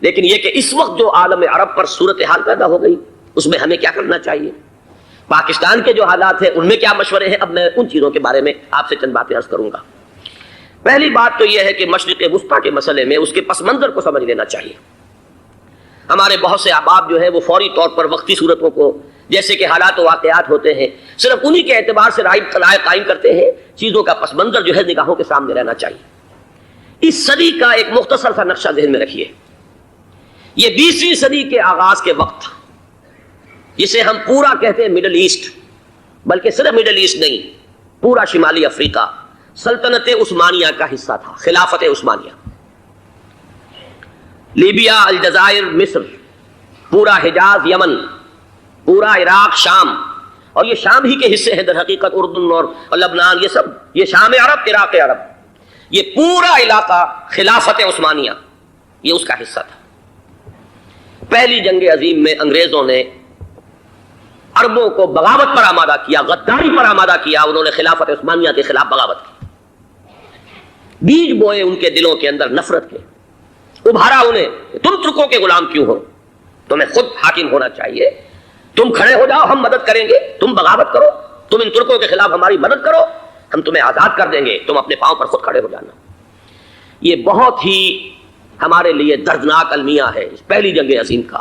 لیکن یہ کہ اس وقت جو عالم عرب پر صورتحال پیدا ہو گئی اس میں ہمیں کیا کرنا چاہیے، پاکستان کے جو حالات ہیں ان میں کیا مشورے ہیں، اب میں ان چیزوں کے بارے میں آپ سے چند باتیں عرض کروں گا۔ پہلی بات تو یہ ہے کہ مشرق وسطیٰ کے مسئلے میں اس کے پس منظر کو سمجھ لینا چاہیے۔ ہمارے بہت سے احباب جو ہے وہ فوری طور پر وقتی صورتوں کو، جیسے کہ حالات و واقعات ہوتے ہیں، صرف انہی کے اعتبار سے رائے قائم کرتے ہیں، چیزوں کا پس منظر جو ہے نگاہوں کے سامنے رہنا چاہیے۔ اس صدی کا ایک مختصر سا نقشہ ذہن میں رکھیے۔ یہ 20ویں صدی کے آغاز کے وقت، جسے ہم پورا کہتے ہیں مڈل ایسٹ، بلکہ صرف مڈل ایسٹ نہیں، پورا شمالی افریقہ سلطنت عثمانیہ کا حصہ تھا، خلافت عثمانیہ۔ لیبیا، الجزائر، مصر، پورا حجاز، یمن، پورا عراق، شام، اور یہ شام ہی کے حصے ہیں در حقیقت، اردن اور لبنان، یہ سب، یہ شام عرب، عراق عرب، یہ پورا علاقہ خلافت عثمانیہ یہ اس کا حصہ تھا۔ پہلی جنگ عظیم میں انگریزوں نے عربوں کو بغاوت پر آمادہ کیا، غداری پر آمادہ کیا، انہوں نے خلافت عثمانیہ کے خلاف بغاوت کی، بیج بوئے ان کے دلوں کے اندر نفرت کے، ابھارا انہیں، تم ترکوں کے غلام کیوں ہو، تمہیں خود حاکم ہونا چاہیے، تم کھڑے ہو جاؤ، ہم مدد کریں گے، تم بغاوت کرو، تم ان ترکوں کے خلاف ہماری مدد کرو، ہم تمہیں آزاد کر دیں گے، تم اپنے پاؤں پر خود کھڑے ہو جانا۔ یہ بہت ہی ہمارے لیے دردناک المیہ ہے اس پہلی جنگ عظیم کا۔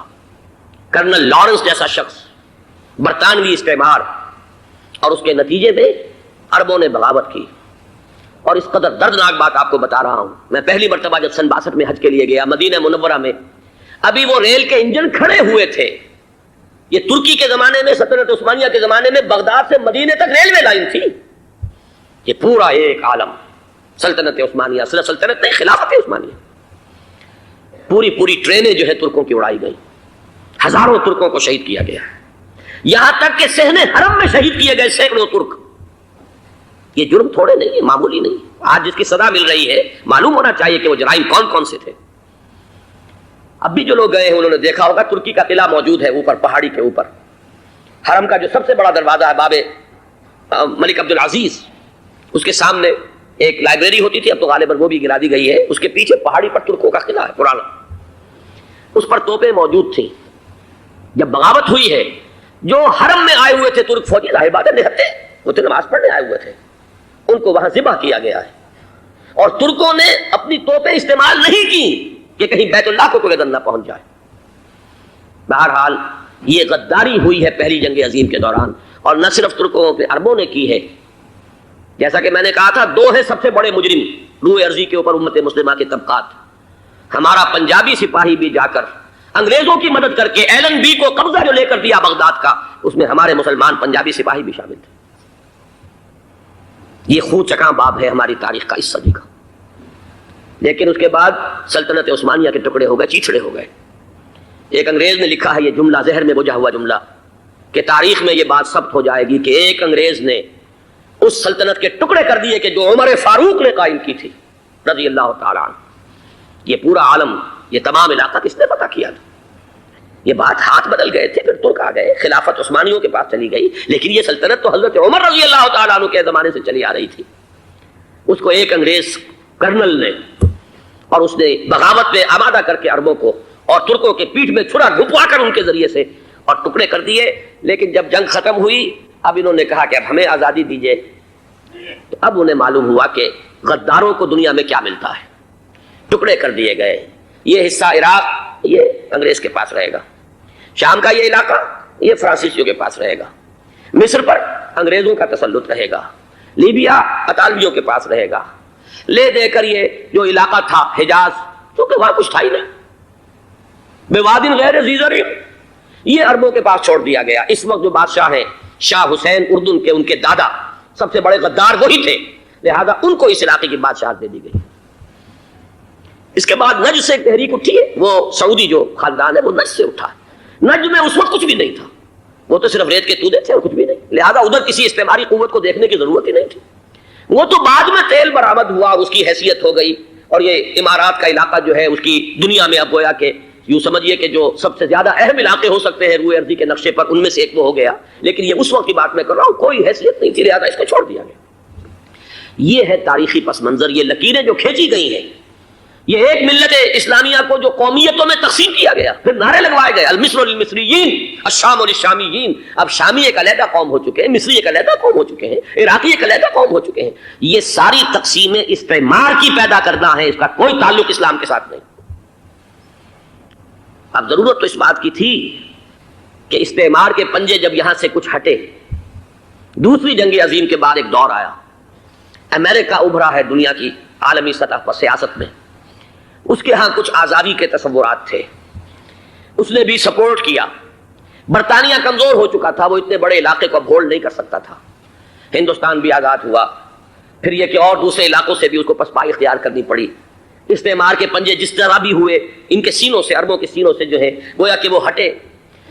کرنل لارنس جیسا شخص، برطانوی استعمار، اور اس کے نتیجے میں عربوں نے بغاوت کی۔ اور اس قدر دردناک بات آپ کو بتا رہا ہوں، میں پہلی مرتبہ جب سن 62 میں حج کے لیے گیا مدینہ منورہ میں، ابھی وہ ریل کے انجن کھڑے ہوئے تھے۔ یہ ترکی کے زمانے میں، سلطنت عثمانیہ کے زمانے میں بغداد سے مدینے تک ریلوے لائن تھی۔ یہ پورا ایک عالم سلطنت عثمانیہ، صرف سلطنت نہیں، خلافت عثمانیہ، پوری ٹرینیں جو ہے ترکوں کی اڑائی گئی، ہزاروں ترکوں کو شہید کیا گیا، یہاں تک کہ صحن حرم میں شہید کیے گئے سینکڑوں ترک۔ یہ جرم تھوڑے نہیں ہے، معمولی نہیں۔ آج جس کی سزا مل رہی ہے، معلوم ہونا چاہیے کہ وہ جرائم کون کون سے تھے۔ اب بھی جو لوگ گئے ہیں انہوں نے دیکھا ہوگا ترکی کا قلعہ موجود ہے اوپر پہاڑی کے اوپر، حرم کا جو سب سے بڑا دروازہ ہے باب ملک عبد العزیز، اس کے سامنے ایک لائبریری ہوتی تھی، اب تو غالباً وہ بھی گرا دی گئی ہے، اس کے پیچھے پہاڑی پر ترکوں کا قلعہ ہے پرانا، اس پر توپیں موجود تھیں۔ جب بغاوت ہوئی ہے، جو حرم میں آئے ہوئے تھے ترک فوجی، ظاہر بات ہے نہتے، وہ تو نماز پڑھنے آئے ہوئے تھے، ان کو وہاں ذبح کیا گیا ہے، اور ترکوں نے اپنی توپیں استعمال نہیں کی کہ کہیں بیت اللہ کو کوئی نہ پہنچ جائے۔ بہرحال یہ غداری ہوئی ہے پہلی جنگ عظیم کے دوران، اور نہ صرف ترکوں پہ، عربوں نے کی ہے۔ جیسا کہ میں نے کہا تھا، دو ہیں سب سے بڑے مجرم روئے ارضی کے اوپر امت مسلمہ کے طبقات۔ ہمارا پنجابی سپاہی بھی جا کر انگریزوں کی مدد کر کے ایلن بی کو قبضہ جو لے کر دیا بغداد کا، اس میں ہمارے مسلمان پنجابی سپاہی بھی شامل تھے۔ یہ خون چکاں باب ہے ہماری تاریخ کا اس صدی کا۔ لیکن اس کے بعد سلطنت عثمانیہ کے ٹکڑے ہو گئے، چیچڑے ہو گئے۔ ایک انگریز نے لکھا ہے یہ جملہ، زہر میں بجھا ہوا جملہ، کہ تاریخ میں یہ بات ثبت ہو جائے گی کہ ایک انگریز نے اس سلطنت کے ٹکڑے کر دیے کہ جو عمر فاروق نے قائم کی تھی رضی اللہ تعالیٰ عنہ۔ یہ پورا عالم، یہ تمام علاقہ کس نے پتہ کیا تھا؟ یہ بات ہاتھ بدل گئے تھے، پھر ترک آ گئے، خلافت عثمانیوں کے پاس چلی گئی، لیکن یہ سلطنت تو حضرت عمر رضی اللہ تعالیٰ عنہ کے زمانے سے چلی آ رہی تھی۔ اس کو ایک انگریز کرنل نے، اور اس نے بغاوت میں آمادہ کر کے عربوں کو اور ترکوں کے پیٹھ میں چھرا گھپوا کر ان کے ذریعے سے اور ٹکڑے کر دیے۔ لیکن جب جنگ ختم ہوئی، اب انہوں نے کہا کہ اب ہمیں آزادی دیجیے، تو اب انہیں معلوم ہوا کہ غداروں کو دنیا میں کیا ملتا ہے، ٹکڑے کر دیے گئے۔ یہ حصہ عراق یہ انگریز کے پاس رہے گا، شام کا یہ علاقہ یہ فرانسیسیوں کے پاس رہے گا، مصر پر انگریزوں کا تسلط رہے گا، لیبیا اطالویوں کے پاس رہے گا، لے دے کر یہ جو علاقہ تھا حجاز، کیونکہ وہاں کچھ تھا ہی نہیں، بوادن غیر ذی زرع، یہ عربوں کے پاس چھوڑ دیا گیا۔ اس وقت جو بادشاہ ہیں شاہ حسین اردن کے، ان کے دادا سب سے بڑے غدار وہی تھے، لہذا ان کو اس علاقے کی بادشاہت دے دی گئی۔ اس کے بعد نجد سے ایک تحریک اٹھی ہے، وہ سعودی جو خاندان ہے وہ نجد سے اٹھا۔ نجد میں اس وقت کچھ بھی نہیں تھا، وہ تو صرف ریت کے تودے تھے اور کچھ بھی نہیں، لہذا ادھر کسی استعماری قوت کو دیکھنے کی ضرورت ہی نہیں تھی۔ وہ تو بعد میں تیل برآمد ہوا، اس کی حیثیت ہو گئی، اور یہ امارات کا علاقہ جو ہے اس کی دنیا میں اب گویا کہ یوں سمجھیے کہ جو سب سے زیادہ اہم علاقے ہو سکتے ہیں روئے ارضی کے نقشے پر، ان میں سے ایک وہ ہو گیا۔ لیکن یہ اس وقت کی بات میں کر رہا ہوں، کوئی حیثیت نہیں تھی، لہذا اس کو چھوڑ دیا گیا۔ یہ ہے تاریخی پس منظر، یہ لکیریں جو کھینچی گئی ہیں، یہ ایک ملت اسلامیہ کو جو قومیتوں میں تقسیم کیا گیا، پھر نعرے لگوائے گئے المصر للمصریین الشام للشامیین. اب شامی ایک علیحدہ قوم ہو چکے ہیں، مصری ایک علیحدہ قوم ہو چکے ہیں، عراقی ایک علیحدہ قوم ہو چکے ہیں. یہ ساری تقسیمیں استعمار کی پیدا کرنا ہے، اس کا کوئی تعلق اسلام کے ساتھ نہیں. اب ضرورت تو اس بات کی تھی کہ استعمار کے پنجے جب یہاں سے کچھ ہٹے، دوسری جنگ عظیم کے بعد ایک دور آیا، امریکہ ابھرا ہے دنیا کی عالمی سطح پر سیاست میں. اس کے ہاں کچھ آزادی کے تصورات تھے، اس نے بھی سپورٹ کیا. برطانیہ کمزور ہو چکا تھا، وہ اتنے بڑے علاقے کو ہولڈ نہیں کر سکتا تھا. ہندوستان بھی آزاد ہوا، پھر یہ کہ اور دوسرے علاقوں سے بھی اس کو پسپائی اختیار کرنی پڑی. استعمار کے پنجے جس طرح بھی ہوئے، ان کے سینوں سے، عربوں کے سینوں سے جو ہے گویا کہ وہ ہٹے.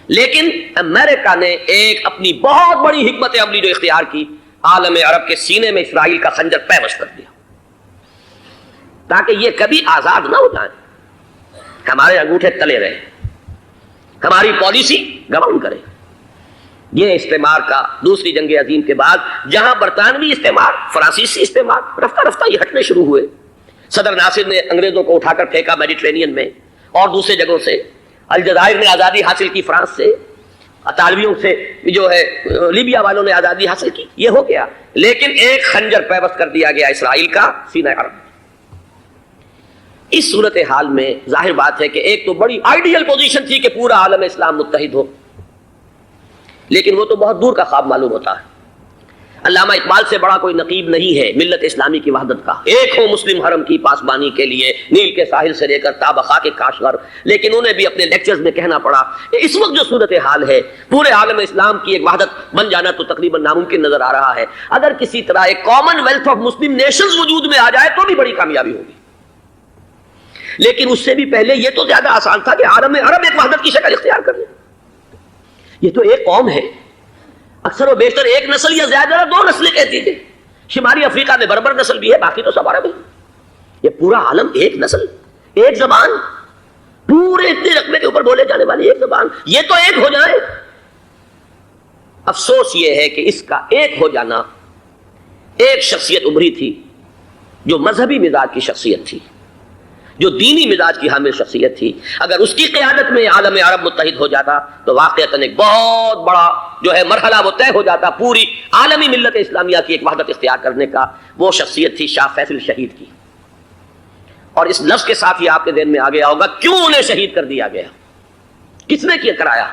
لیکن امریکہ نے ایک اپنی بہت بڑی حکمت عملی جو اختیار کی، عالم عرب کے سینے میں اسرائیل کا خنجر پیوست کر دیا تاکہ یہ کبھی آزاد نہ ہو جائیں، ہمارے انگوٹھے تلے رہے، ہماری پالیسی گورن کرے. یہ استعمار کا دوسری جنگ عظیم کے بعد جہاں برطانوی استعمار، فرانسیسی استعمار رفتہ رفتہ یہ ہٹنے شروع ہوئے. صدر ناصر نے انگریزوں کو اٹھا کر پھینکا میڈیٹرینین میں اور دوسرے جگہوں سے. الجزائر نے آزادی حاصل کی فرانس سے، اطالویوں سے جو ہے لیبیا والوں نے آزادی حاصل کی. یہ ہو گیا، لیکن ایک خنجر پیوست کر دیا گیا اسرائیل کا سینہ عرب. اس صورتحال میں ظاہر بات ہے کہ ایک تو بڑی آئیڈیل پوزیشن تھی کہ پورا عالم اسلام متحد ہو، لیکن وہ تو بہت دور کا خواب معلوم ہوتا ہے. علامہ اقبال سے بڑا کوئی نقیب نہیں ہے ملت اسلامی کی وحدت کا. ایک ہو مسلم حرم کی پاسبانی کے لیے، نیل کے ساحل سے لے کر تابخا کے کاشغر. لیکن انہیں بھی اپنے لیکچرز میں کہنا پڑا کہ اس وقت جو صورتحال ہے، پورے عالم اسلام کی ایک وحدت بن جانا تو تقریباً ناممکن نظر آ رہا ہے. اگر کسی طرح ایک common wealth of Muslim nations وجود میں آ جائے تو بھی بڑی کامیابی ہوگی. لیکن اس سے بھی پہلے یہ تو زیادہ آسان تھا کہ عالم عرب ایک وحدت کی شکل اختیار کر لے. یہ تو ایک قوم ہے، اکثر و بیشتر ایک نسل یا زیادہ دو نسلیں کہتی تھیں. شمالی افریقہ میں بربر نسل بھی ہے، باقی تو سب عرب ہے. یہ پورا عالم ایک نسل، ایک زبان، پورے اتنے رقبے کے اوپر بولے جانے والی ایک زبان، یہ تو ایک ہو جائے. افسوس یہ ہے کہ اس کا ایک ہو جانا، ایک شخصیت ابھری تھی جو مذہبی مزاج کی شخصیت تھی، جو دینی مزاج کی حامل شخصیت تھی. اگر اس کی قیادت میں عالم عرب متحد ہو جاتا تو واقعتاً ایک بہت بڑا جو ہے مرحلہ وہ طے ہو جاتا پوری عالمی ملت اسلامیہ کی ایک وحدت اختیار کرنے کا. وہ شخصیت تھی شاہ فیصل شہید کی. اور اس لفظ کے ساتھ ہی آپ کے ذہن میں آ گیا ہوگا کیوں انہیں شہید کر دیا گیا، کس نے کیا کرایا،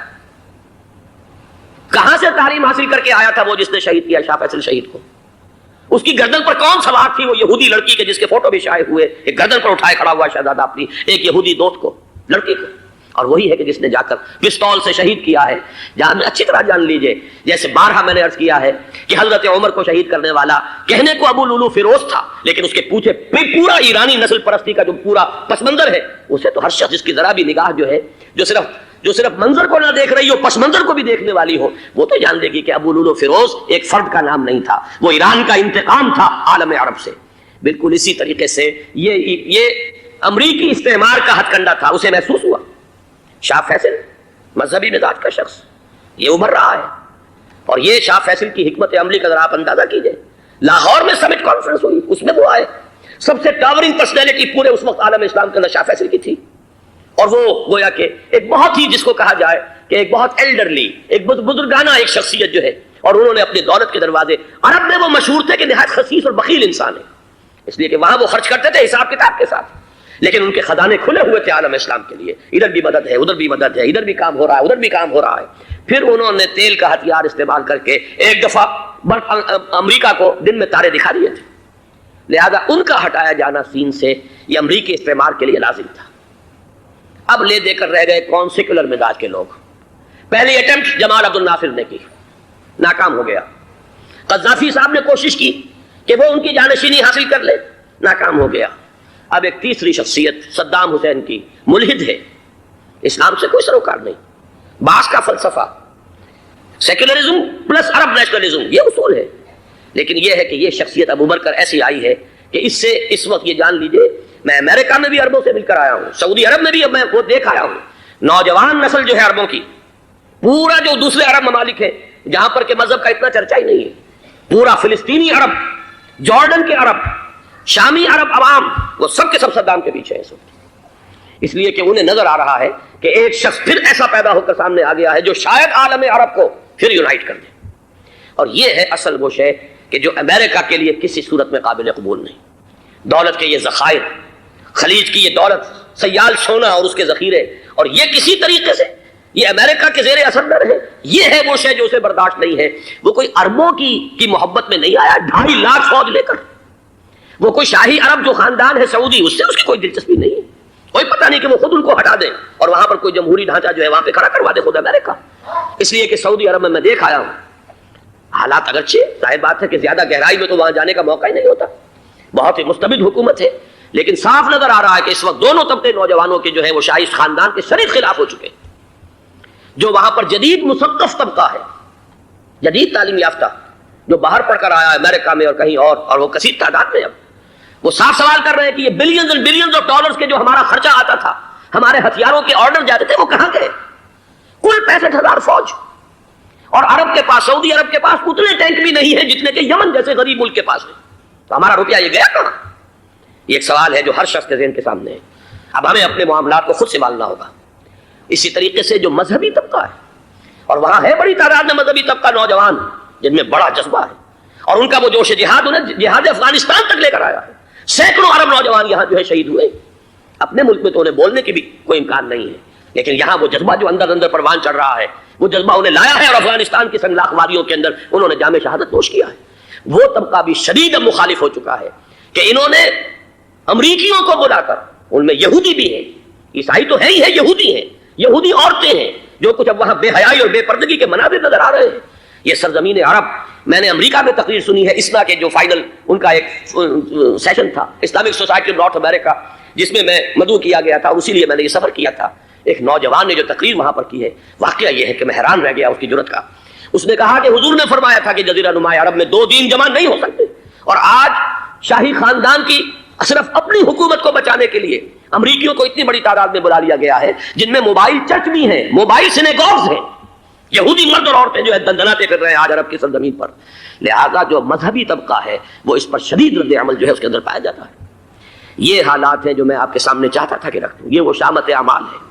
کہاں سے تعلیم حاصل کر کے آیا تھا وہ جس نے شہید کیا شاہ فیصل شہید کو. اس کی گردن پر کون سوار تھی، وہ یہودی لڑکی کے جس کے فوٹو بھی شائع ہوئے، ایک گردن پر اٹھائے کھڑا ہوا شہزادہ اپنی ایک یہودی دوست کو، لڑکی کو. اور وہی ہے کہ جس نے جا کر پستول سے شہید کیا ہے. جہاں میں اچھی طرح جان لیجئے، جیسے بارہا میں نے عرض کیا ہے کہ حضرت عمر کو شہید کرنے والا کہنے کو ابو لولو فیروز تھا، لیکن اس کے پیچھے پورا ایرانی نسل پرستی کا جو پورا پس منظر ہے، اسے تو ہر شخص جس کی ذرا بھی نگاہ جو ہے جو صرف منظر کو نہ دیکھ رہی ہو، پس منظر کو بھی دیکھنے والی ہو، وہ تو جان لے گی کہ ابو لولو فیروز ایک فرد کا نام نہیں تھا، وہ ایران کا انتقام تھا عالم عرب سے. بالکل اسی طریقے سے یہ امریکی استعمار کا ہتھ کنڈا تھا، اسے محسوس ہوا. شاہ فیصل مذہبی مزاج کا شخص یہ ابھر رہا ہے. اور یہ شاہ فیصل کی حکمت عملی کا ذرا آپ اندازہ کیجئے. لاہور میں سمٹ کانفرنس ہوئی، اس میں وہ آئے، سب سے ٹاورنگ پرسنالٹی پورے اس وقت عالم اسلام کے اندر شاہ فیصل کی تھی. اور وہ گویا کہ ایک بہت ہی جس کو کہا جائے کہ ایک بہت ایلڈرلی، ایک بزرگانہ ایک شخصیت جو ہے. اور انہوں نے اپنی دولت کے دروازے، عرب میں وہ مشہور تھے کہ نہایت خسیس اور بخیل انسان ہے، اس لیے کہ وہاں وہ خرچ کرتے تھے حساب کتاب کے ساتھ، لیکن ان کے خزانے کھلے ہوئے تھے عالم اسلام کے لیے. ادھر بھی مدد ہے، ادھر بھی مدد ہے، ادھر بھی کام ہو رہا ہے، ادھر بھی کام ہو رہا ہے. پھر انہوں نے تیل کا ہتھیار استعمال کر کے ایک دفعہ امریکہ کو دن میں تارے دکھا دیے تھے. لہذا ان کا ہٹایا جانا سین سے یہ امریکی استعمار کے لیے لازم تھا. اب لے دے کر رہ گئے کون سیکولر مزاج کے لوگ. پہلی اٹمپٹ جمال عبد الناصر نے کی، ناکام ہو گیا. قذافی صاحب نے کوشش کی کہ وہ ان کی جانشینی حاصل کر لے، ناکام ہو گیا. اب ایک تیسری شخصیت صدام حسین کی، ملحد ہے، اسلام سے کوئی سروکار نہیں. باس کا فلسفہ سیکولرزم پلس عرب نیشنلزم یہ اصول ہے. لیکن یہ ہے کہ یہ شخصیت اب ابھر کر ایسی آئی ہے کہ اس سے اس وقت یہ جان لیجئے، میں امریکہ میں بھی عربوں سے مل کر آیا ہوں، سعودی عرب میں بھی اب میں وہ دیکھ آیا ہوں. نوجوان نسل جو ہے عربوں کی، پورا جو دوسرے عرب ممالک ہیں جہاں پر کہ مذہب کا اتنا چرچا ہی نہیں ہے، پورا فلسطینی عرب، جارڈن کے عرب، شامی عرب عوام وہ سب کے سب صدام کے پیچھے ہیں اس وقت، اس لیے کہ انہیں نظر آ رہا ہے کہ ایک شخص پھر ایسا پیدا ہو کر سامنے آ گیا ہے جو شاید عالم عرب کو پھر یونائٹ کر دے، اور یہ ہے اصل وہ شے کہ جو امریکہ کے لیے کسی صورت میں قابل قبول نہیں۔ دولت کے یہ ذخائر، خلیج کی یہ دولت، سیال سونا اور اس کے ذخیرے، اور یہ کسی طریقے سے یہ امریکہ کے زیر اثر نہ رہے، یہ ہے وہ شے جو اسے برداشت نہیں ہے۔ وہ کوئی اربوں کی محبت میں نہیں آیا 2.5 لاکھ فوج لے کر، وہ کوئی شاہی عرب جو خاندان ہے سعودی، اس سے اس کی کوئی دلچسپی نہیں ہے، کوئی پتہ نہیں کہ وہ خود ان کو ہٹا دیں اور وہاں پر کوئی جمہوری ڈھانچہ جو ہے وہاں پہ کھڑا کروا دے خود امریکہ۔ اس لیے کہ سعودی عرب میں دیکھ آیا ہوں حالات، اگرچہ ظاہر بات ہے کہ زیادہ گہرائی میں تو وہاں جانے کا موقع ہی نہیں ہوتا، بہت ہی مستبد حکومت ہے، لیکن صاف نظر آ رہا ہے کہ اس وقت دونوں طبقے نوجوانوں کے جو ہے وہ شاہی خاندان کے شدید خلاف ہو چکے ہیں۔ جو وہاں پر جدید مثقف طبقہ ہے، جدید تعلیم یافتہ، جو باہر پڑھ کر آیا ہے امریکہ میں اور کہیں اور وہ کثیر تعداد میں، اب وہ صاف سوال کر رہے ہیں کہ یہ billions and billions of dollars کے جو ہمارا خرچہ آتا تھا، ہمارے ہتھیاروں کے آرڈر جاتے تھے، وہ کہاں گئے؟ کل 65,000 فوج، اور عرب کے پاس، سعودی عرب کے پاس اتنے ٹینک بھی نہیں ہے جتنے کہ یمن جیسے غریب ملک کے پاس ہے، تو ہمارا روپیہ یہ گیا کہاں؟ یہ ایک سوال ہے جو ہر شخص کے ذہن کے سامنے ہے۔ اب ہمیں اپنے معاملات کو خود سنبھالنا ہوگا۔ اسی طریقے سے جو مذہبی طبقہ ہے، اور وہاں ہے بڑی تعداد میں مذہبی طبقہ نوجوان جن میں بڑا جذبہ ہے، اور ان کا وہ جوش جہاد انہیں جہاد افغانستان تک لے کر آیا ہے۔ سینکڑوں عرب نوجوان یہاں جو ہے شہید ہوئے، اپنے ملک میں تو انہیں بولنے کی بھی کوئی امکان نہیں ہے، لیکن یہاں وہ جذبہ جو اندر اندر پروان چڑھ رہا ہے، وہ جذبہ انہیں لایا ہے، اور افغانستان کی سنگلاخ وادیوں کے اندر انہوں نے جام شہادت نوش کیا ہے۔ وہ طبقہ بھی شدید مخالف ہو چکا ہے کہ انہوں نے امریکیوں کو بلا کر، ان میں یہودی بھی ہیں، عیسائی تو ہے ہی ہے، یہودی ہیں، یہودی عورتیں ہیں، جو کچھ اب وہاں بے حیائی اور بے پردگی کے مناظر نظر آ رہے ہیں۔ یہ سرزمین عرب، میں نے امریکہ میں تقریر سنی ہے اسنا کے جو فائنل ان کا ایک سیشن تھا، اسلامک سوسائٹی نارتھ امریکہ، جس میں مدعو کیا گیا تھا، اور اسی لیے میں نے یہ سفر کیا تھا۔ ایک نوجوان نے جو تقریر وہاں پر کی ہے، واقعہ یہ ہے کہ میں حیران رہ گیا اس کی جرأت کا۔ اس نے کہا کہ حضور نے فرمایا تھا کہ جزیرہ نما عرب میں 2 دین جمع نہیں ہو سکتے، اور آج شاہی خاندان کی صرف اپنی حکومت کو بچانے کے لیے امریکیوں کو اتنی بڑی تعداد میں بلا لیا گیا ہے، جن میں موبائل چرچ بھی ہیں، موبائل سینیگوگز ہیں، یہودی مرد اور عورتیں جو ہے دندناتے پھر رہے ہیں آج عرب کی سرزمین پر۔ لہذا جو مذہبی طبقہ ہے وہ اس پر شدید رد عمل جو ہے اس کے اندر پایا جاتا ہے۔ یہ حالات ہیں جو میں آپ کے سامنے چاہتا تھا کہ رکھ دوں۔ یہ وہ شامت اعمال ہے۔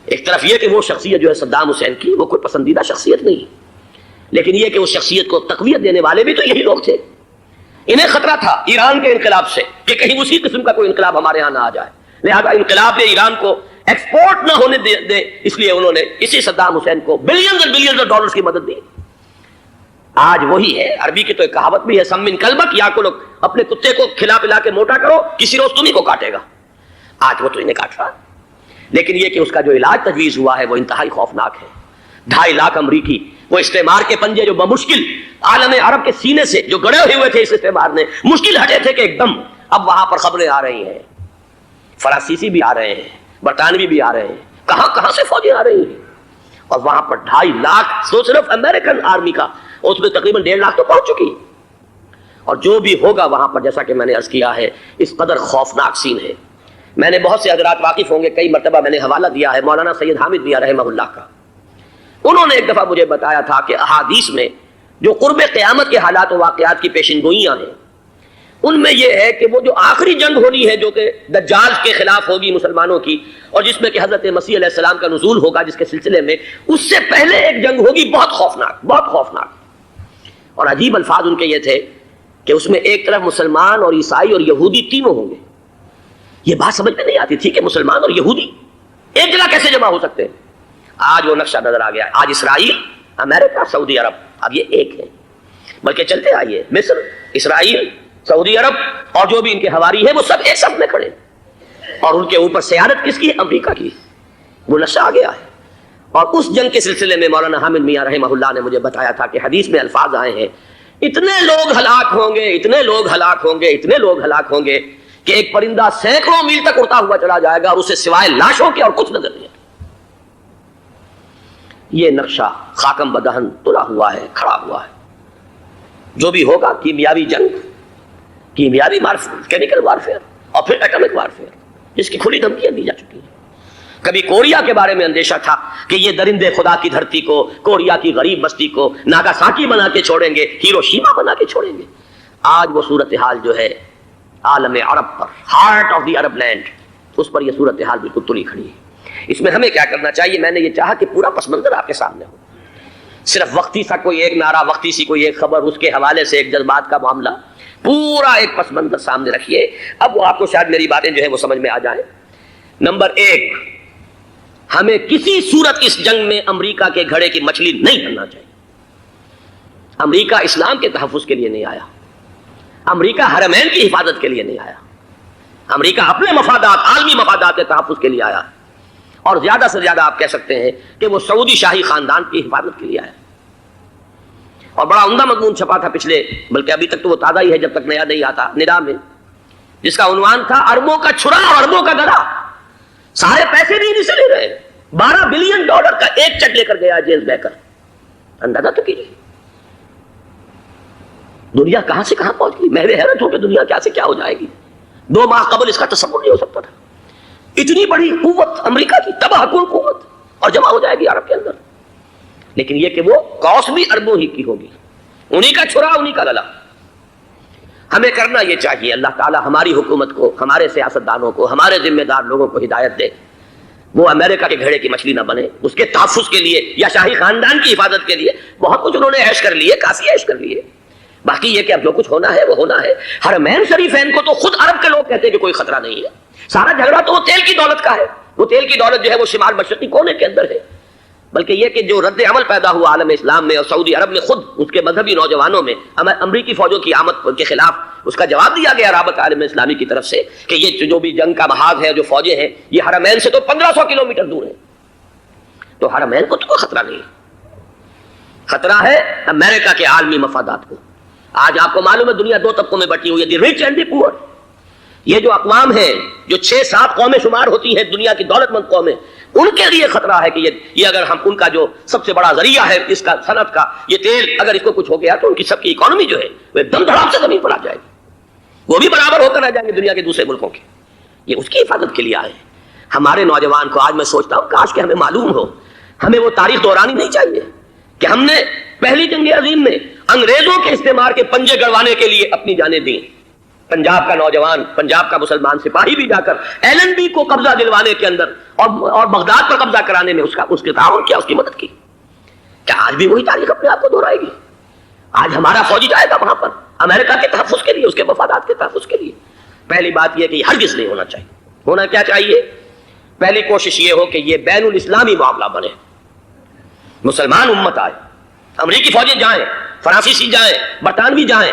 ایک طرف یہ کہ وہ شخصیت جو ہے صدام حسین کی، وہ کوئی پسندیدہ شخصیت نہیں، لیکن یہ کہ اس شخصیت کو تقویت دینے والے بھی تو یہی لوگ تھے۔ انہیں خطرہ تھا ایران کے انقلاب سے کہ کہیں اسی قسم کا کوئی انقلاب ہمارے ہاں نہ آ جائے، لہذا انقلاب ایران کو ایکسپورٹ نہ ہونے دے، اس لیے انہوں نے اسی صدام حسین کو بلینز اور بلینز آف ڈالرز کی مدد دی۔ آج وہی ہے، عربی کی تو ایک کہاوت بھی ہے، سم من کلبک، یا کو لوگ اپنے کتے کو کھلا پلا کے موٹا کرو، کسی روز تمہیں کو کاٹے گا۔ آج وہ تو انہیں کاٹ رہا، لیکن یہ کہ اس کا جو علاج تجویز ہوا ہے وہ انتہائی خوفناک ہے۔ 2.5 لاکھ امریکی وہ استعمار کے پنجے جو بمشکل عالم عرب کے سینے سے جو گڑے ہوئے تھے اس استعمار نے، مشکل ہٹے تھے کہ ایک دم اب وہاں پر خبریں آ رہی ہیں، فرانسیسی بھی آ رہے ہیں، برطانوی بھی آ رہے ہیں، کہاں کہاں سے فوجیں آ رہی ہیں، اور وہاں پر 2.5 لاکھ تو صرف امریکن آرمی کا، اس میں تقریباً 1.5 لاکھ تو پہنچ چکی، اور جو بھی ہوگا وہاں پر جیسا کہ میں نے عرض کیا ہے اس قدر خوفناک سین ہے۔ میں نے بہت سے حضرات واقف ہوں گے، کئی مرتبہ میں نے حوالہ دیا ہے مولانا سید حامد میاں رحمہ اللہ کا۔ انہوں نے ایک دفعہ مجھے بتایا تھا کہ احادیث میں جو قرب قیامت کے حالات و واقعات کی پیشن گوئیاں ہیں، ان میں یہ ہے کہ وہ جو آخری جنگ ہونی ہے جو کہ دجال کے خلاف ہوگی مسلمانوں کی، اور جس میں کہ حضرت مسیح علیہ السلام کا نزول ہوگا، جس کے سلسلے میں اس سے پہلے ایک جنگ ہوگی بہت خوفناک، بہت خوفناک۔ اور عجیب الفاظ ان کے یہ تھے کہ اس میں ایک طرف مسلمان اور عیسائی اور یہودی تینوں ہوں گے۔ یہ بات سمجھ میں نہیں آتی تھی کہ مسلمان اور یہودی ایک جگہ کیسے جمع ہو سکتے ہیں۔ آج وہ نقشہ نظر آ گیا ہے۔ آج اسرائیل، امریکہ، سعودی عرب اب یہ ایک ہے، بلکہ چلتے آئیے مصر، اسرائیل، سعودی عرب اور جو بھی ان کے حواری ہیں وہ سب ایک صف میں کھڑے، اور ان کے اوپر سیادت کس کی ہے؟ امریکہ کی۔ وہ نقشہ آ گیا ہے۔ اور اس جنگ کے سلسلے میں مولانا حامد میاں رحمہ اللہ نے مجھے بتایا تھا کہ حدیث میں الفاظ آئے ہیں، اتنے لوگ ہلاک ہوں گے، اتنے لوگ ہلاک ہوں گے، اتنے لوگ ہلاک ہوں گے کہ ایک پرندہ سینکڑوں میل تک اڑتا ہوا چلا جائے گا اور اسے سوائے لاشوں کے اور کچھ نظر نہیں آئے۔ یہ نقشہ خاکم بدہن تلا ہوا ہے، کھڑا ہوا ہے۔ جو بھی ہوگا کیمیاوی جنگ، کیمیاوی کیمیکل وارفیئر، اور پھر ایٹمک وارفیئر، جس کی کھلی دھمکیاں دی جا چکی ہیں۔ کبھی کوریا کے بارے میں اندیشہ تھا کہ یہ درندے خدا کی دھرتی کو، کوریا کی غریب بستی کو ناگاساکی بنا کے چھوڑیں گے، ہیروشیما بنا کے چھوڑیں گے۔ آج وہ صورتحال جو ہے عالم عرب پر، heart of the Arab land, اس پر یہ صورتحال بالکل تلی کھڑی ہے۔ اس میں ہمیں کیا کرنا چاہیے؟ میں نے یہ چاہا کہ پورا پس منظر آپ کے سامنے ہو، صرف وقتی سا کوئی ایک نعرہ، وقتی سی کوئی ایک خبر، اس کے حوالے سے ایک جذبات کا معاملہ، پورا ایک پس منظر سامنے رکھیے۔ اب وہ آپ کو شاید میری باتیں جو ہے وہ سمجھ میں آ جائیں۔ نمبر ایک، ہمیں کسی صورت اس جنگ میں امریکہ کے گھڑے کی مچھلی نہیں بننا چاہیے۔ امریکہ اسلام کے تحفظ کے لیے نہیں آیا، امریکہ حرمین کی حفاظت کے لیے نہیں آیا، امریکہ اپنے مفادات، عالمی مفادات کے تحفظ کے لیے آیا، اور زیادہ سے زیادہ آپ کہہ سکتے ہیں کہ وہ سعودی شاہی خاندان کی حفاظت کے لیے آیا۔ اور بڑا عمدہ مضمون چھپا تھا پچھلے، بلکہ ابھی تک تو وہ تازہ ہی ہے جب تک نیا نہیں آتا، ندا میں، جس کا عنوان تھا اربوں کا چھڑا اور اربوں کا گدا۔ سارے پیسے بھی انہیں سے لے رہے ہیں، $12 بلین کا ایک چیک لے کر گیا جیمز بیکر۔ اندازہ تو کیجیے دنیا کہاں سے کہاں پہنچ گئی۔ میں حیرت ہوں کہ دنیا کیا سے کیا ہو جائے گی۔ 2 ماہ قبل اس کا تصور نہیں ہو سکتا تھا، اتنی بڑی قوت امریکہ کی، تباہ کن قوت، اور جمع ہو جائے گی عرب کے اندر۔ لیکن یہ کہ وہ کاسٹ بھی اربوں ہی کی ہوگی، انہی کا چھرا انہی کا گلا۔ ہمیں کرنا یہ چاہیے، اللہ تعالی ہماری حکومت کو، ہمارے سیاستدانوں کو، ہمارے ذمہ دار لوگوں کو ہدایت دے، وہ امریکہ کے گھڑے کی مچھلی نہ بنے۔ اس کے تحفظ کے لیے یا شاہی خاندان کی حفاظت کے لیے بہت کچھ انہوں نے عیش کر لیے، کافی عیش کر لیے۔ باقی یہ کہ اب جو کچھ ہونا ہے وہ ہونا ہے۔ حرمین شریفین کو تو خود عرب کے لوگ کہتے ہیں کہ کوئی خطرہ نہیں ہے۔ سارا جھگڑا تو وہ تیل کی دولت کا ہے، وہ تیل کی دولت جو ہے وہ شمال مشرقی کونے کے اندر ہے۔ بلکہ یہ کہ جو رد عمل پیدا ہوا عالم اسلام میں اور سعودی عرب میں، خود اس کے مذہبی نوجوانوں میں امریکی فوجوں کی آمد کے خلاف اس کا جواب دیا گیا رابطہ عالم اسلامی کی طرف سے کہ یہ جو بھی جنگ کا محاذ ہے، جو فوجیں ہیں، یہ حرمین سے تو 1500 کلومیٹر دور ہے، تو حرمین کو تو کوئی خطرہ نہیں ہے۔ خطرہ ہے امریکہ کے عالمی مفادات کو۔ آج آپ کو معلوم ہے دنیا 2 طبقوں میں بٹی ہوئی ہے، دی رچ اینڈ دی پور۔ یہ جو اقوام ہیں، جو 6-7 قومیں شمار ہوتی ہیں دنیا کی دولت مند قومیں، ان کے لیے خطرہ ہے کہ یہ اگر ہم ان کا جو سب سے بڑا ذریعہ ہے اس کا صنعت کا، یہ تیل، اگر اس کو کچھ ہو گیا تو ان کی سب کی اکانومی جو ہے وہ دم دھڑام سے زمین پر آ جائے گی، وہ بھی برابر ہو کر آ جائیں گے دنیا کے دوسرے ملکوں کے۔ یہ اس کی حفاظت کے لیے آئے ہیں۔ ہمارے نوجوان کو آج میں سوچتا ہوں کاش کہ ہمیں معلوم ہو، ہمیں وہ تاریخ دہرانی نہیں چاہیے کہ ہم نے پہلی جنگ عظیم میں انگریزوں کے استعمار کے پنجے گڑوانے کے لیے اپنی جانیں دیں۔ پنجاب کا نوجوان، پنجاب کا مسلمان سپاہی بھی جا کر ایلن بی کو قبضہ دلوانے کے اندر اور بغداد پر قبضہ کرانے میں اس کے تعاون کیا، اس کی مدد کی۔ کیا آج بھی وہی تاریخ اپنے آپ کو دہرائے گی؟ آج ہمارا فوجی جائے گا وہاں پر امریکہ کے تحفظ کے لیے، اس کے مفادات کے تحفظ کے لیے۔ پہلی بات یہ کہ یہ ہرگز نہیں ہونا چاہیے۔ ہونا کیا چاہیے؟ پہلی کوشش یہ ہو کہ یہ بین الاسلامی معاملہ بنے، مسلمان امت آئے، امریکی فوجیں جائیں، فرانسیسی جائیں، برطانوی جائیں۔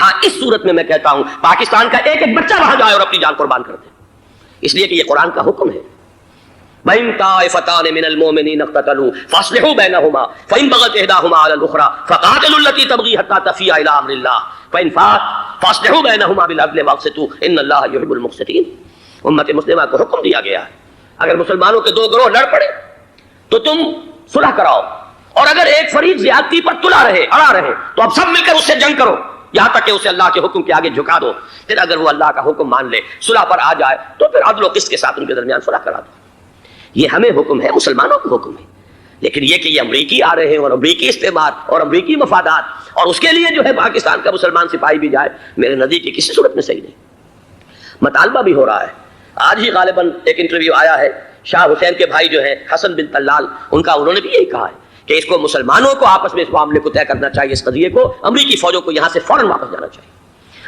ہاں اس صورت میں کہتا ہوں پاکستان کا ایک ایک بچہ وہاں جائے اور اپنی جان قربان کر دے، اس لیے کہ یہ قرآن کا حکم ہے۔ وَإِن طَائِفَتَانِ مِنَ الْمُؤْمِنِينَ اقْتَتَلُوا فَأَصْلِحُوا بَيْنَهُمَا فَإِن بَغَتْ إِحْدَاهُمَا عَلَى الْأُخْرَى فَقَاتِلُوا الَّتِي تَبْغِي حَتَّى تَفِيءَ إِلَىٰ أَمْرِ اللَّهِ فَإِن فَاءَتْ فَأَصْلِحُوا بَيْنَهُمَا بِالْعَدْلِ وَأَقْسِطُوا إِنَّ اللَّهَ يُحِبُّ الْمُقْسِطِينَ۔ امت مسلمہ کو حکم دیا گیا ہے اگر مسلمانوں کے 2 گروہ لڑ پڑے تو تم صلح کراؤ، اور اگر ایک فریق زیادتی پر تلا رہے، اڑا رہے، تو اب سب مل کر اس سے جنگ کرو یہاں تک کہ اسے اللہ کے حکم کے آگے جھکا دو۔ پھر اگر وہ اللہ کا حکم مان لے، صلح پر آ جائے، تو پھر عدل و قسط کے ساتھ ان کے درمیان صلح کرا دو۔ یہ ہمیں حکم ہے، مسلمانوں کو حکم ہے۔ لیکن یہ کہ یہ امریکی آ رہے ہیں اور امریکی استعمار اور امریکی مفادات، اور اس کے لیے جو ہے پاکستان کا مسلمان سپاہی بھی جائے، میرے نزدیک کی کسی صورت میں صحیح نہیں۔ مطالبہ بھی ہو رہا ہے، آج ہی غالباً ایک انٹرویو آیا ہے، شاہ حسین کے بھائی جو ہیں حسن بن طلال، انہوں نے بھی یہی کہا ہے کہ اس کو مسلمانوں کو آپس میں اس معاملے کو طے کرنا چاہیے، اس قضیے کو، امریکی فوجوں کو یہاں سے فوراً واپس جانا چاہیے۔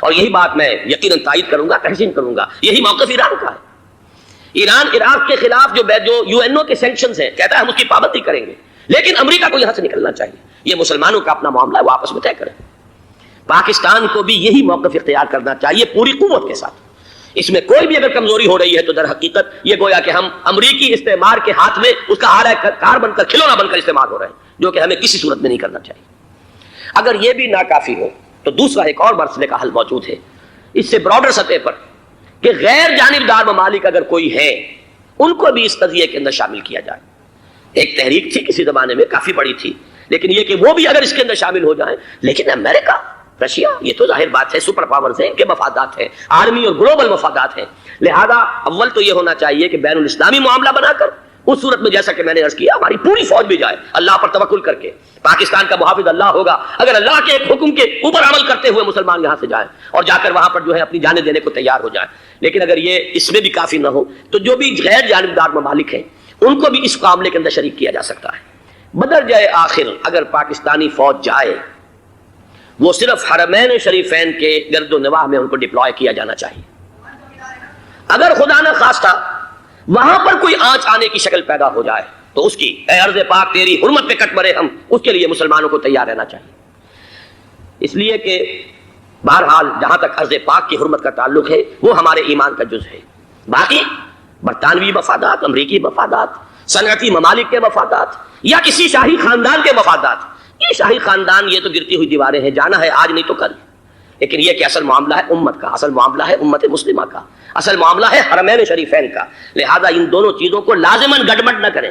اور یہی بات میں یقیناً تائید کروں گا، تحسین کروں گا، یہی موقف ایران کا ہے۔ ایران عراق کے خلاف جو UN کے سینکشنز ہیں، کہتا ہے ہم اس کی پابندی کریں گے، لیکن امریکہ کو یہاں سے نکلنا چاہیے۔ یہ مسلمانوں کا اپنا معاملہ ہے، وہ آپس میں طے کریں۔ پاکستان کو بھی یہی موقف اختیار کرنا چاہیے پوری قوت کے ساتھ۔ اس میں کوئی بھی اگر کمزوری ہو رہی ہے تو در حقیقت یہ گویا کہ ہم امریکی استعمار کے ہاتھ میں اس کا ہارا کار بن کر، کھلونا بن کر استعمال ہو رہے ہیں، جو کہ ہمیں کسی صورت میں نہیں کرنا چاہیے۔ اگر یہ بھی ناکافی ہو تو دوسرا ایک اور مسئلے کا حل موجود ہے اس سے براڈر سطح پر، کہ غیر جانبدار ممالک اگر کوئی ہے ان کو بھی اس قضیے کے اندر شامل کیا جائے۔ ایک تحریک تھی کسی زمانے میں، کافی بڑی تھی، لیکن یہ کہ وہ بھی اگر اس کے اندر شامل ہو جائیں۔ لیکن امریکہ، رشیا، یہ تو ظاہر بات ہے سپر پاورز ہیں، ان کے مفادات ہیں، عالمی اور گلوبل مفادات ہیں، لہذا اول تو یہ ہونا چاہیے کہ بین الاسلامی معاملہ بنا کر اس صورت میں جیسا کہ میں نے عرض کیا ہماری پوری فوج بھی جائے اللہ پر توکل کر کے، پاکستان کا محافظ اللہ ہوگا، اگر اللہ کے ایک حکم کے اوپر عمل کرتے ہوئے مسلمان یہاں سے جائیں اور جا کر وہاں پر جو ہے اپنی جانیں دینے کو تیار ہو جائیں۔ لیکن اگر یہ اس میں بھی کافی نہ ہو تو جو بھی غیر جانبدار ممالک ہیں ان کو بھی اس معاملے کے اندر شریک کیا جا سکتا ہے۔ بدرجۂ آخر اگر پاکستانی فوج جائے وہ صرف حرمین شریفین کے گرد و نواح میں ان کو ڈپلوائے کیا جانا چاہیے۔ اگر خدا نہ خواستہ وہاں پر کوئی آنچ آنے کی شکل پیدا ہو جائے تو اس کی اے ارض پاک تیری حرمت پہ کٹ مرے ہم، اس کے لیے مسلمانوں کو تیار رہنا چاہیے، اس لیے کہ بہرحال جہاں تک ارض پاک کی حرمت کا تعلق ہے وہ ہمارے ایمان کا جز ہے۔ باقی برطانوی مفادات، امریکی مفادات، صنعتی ممالک کے مفادات یا کسی شاہی خاندان کے مفادات، یہ شاہی خاندان یہ تو گرتی ہوئی دیواریں ہیں، جانا ہے آج نہیں تو کل، لیکن یہ کہ اصل معاملہ ہے امت کا، اصل معاملہ ہے امت مسلمہ کا، اصل معاملہ ہے حرمین شریفین کا، لہذا ان دونوں چیزوں کو لازماً گڈمٹ نہ کریں۔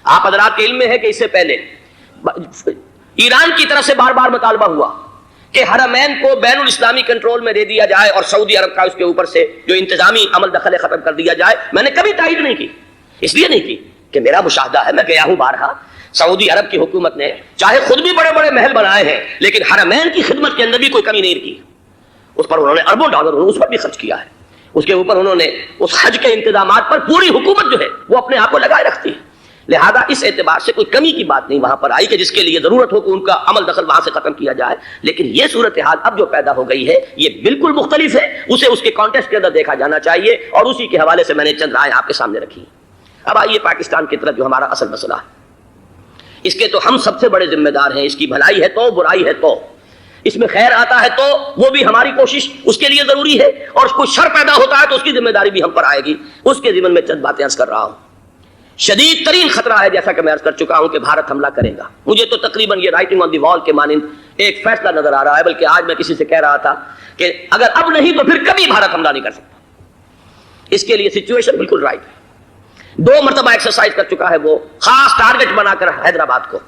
آپ حضرات کے علم میں ہے کہ اس سے پہلے ایران کی طرف سے بار بار مطالبہ ہوا کہ حرمین کو بین الاسلامی کنٹرول میں دے دیا جائے اور سعودی عرب کا اس کے اوپر سے جو انتظامی عمل دخل ختم کر دیا جائے۔ میں نے کبھی تائید نہیں کی، اس لیے نہیں کی کہ میرا مشاہدہ ہے، میں گیا ہوں بارہا، سعودی عرب کی حکومت نے چاہے خود بھی بڑے بڑے محل بنائے ہیں لیکن حرمین کی خدمت کے اندر بھی کوئی کمی نہیں رکھی، اس پر انہوں نے اربوں ڈالر اس پر بھی خرچ کیا ہے، اس کے اوپر انہوں نے اس حج کے انتظامات پر پوری حکومت جو ہے وہ اپنے آپ کو لگائے رکھتی ہے، لہذا اس اعتبار سے کوئی کمی کی بات نہیں وہاں پر آئی کہ جس کے لیے ضرورت ہو کہ ان کا عمل دخل وہاں سے ختم کیا جائے۔ لیکن یہ صورتحال اب جو پیدا ہو گئی ہے یہ بالکل مختلف ہے، اسے اس کے کانٹیکسٹ کے اندر دیکھا جانا چاہیے اور اسی کے حوالے سے میں نے چند رائے آپ کے سامنے رکھی۔ اب آئیے پاکستان کی طرف جو ہمارا اصل مسئلہ ہے، اس کے تو ہم سب سے بڑے ذمہ دار ہیں، اس کی بھلائی ہے تو برائی ہے تو اس میں خیر آتا ہے تو وہ بھی ہماری کوشش اس کے لیے ضروری ہے، اور کوئی شر پیدا ہوتا ہے تو اس کی ذمہ داری بھی ہم پر آئے گی، اس کے ضمن میں چند باتیں عرض کر رہا ہوں۔ شدید ترین خطرہ ہے جیسا کہ میں عرض کر چکا ہوں کہ بھارت حملہ کرے گا، مجھے تو تقریباً یہ رائٹنگ آن دی وال کے مانند ایک فیصلہ نظر آ رہا ہے، بلکہ آج میں کسی سے کہہ رہا تھا کہ اگر اب نہیں تو پھر کبھی بھارت حملہ نہیں کر سکتا، اس کے لیے سچویشن بالکل رائٹ ہے۔ 2 مرتبہ ایکسرسائز کر چکا ہے وہ خاص ٹارگٹ بنا کر حیدرآباد کو،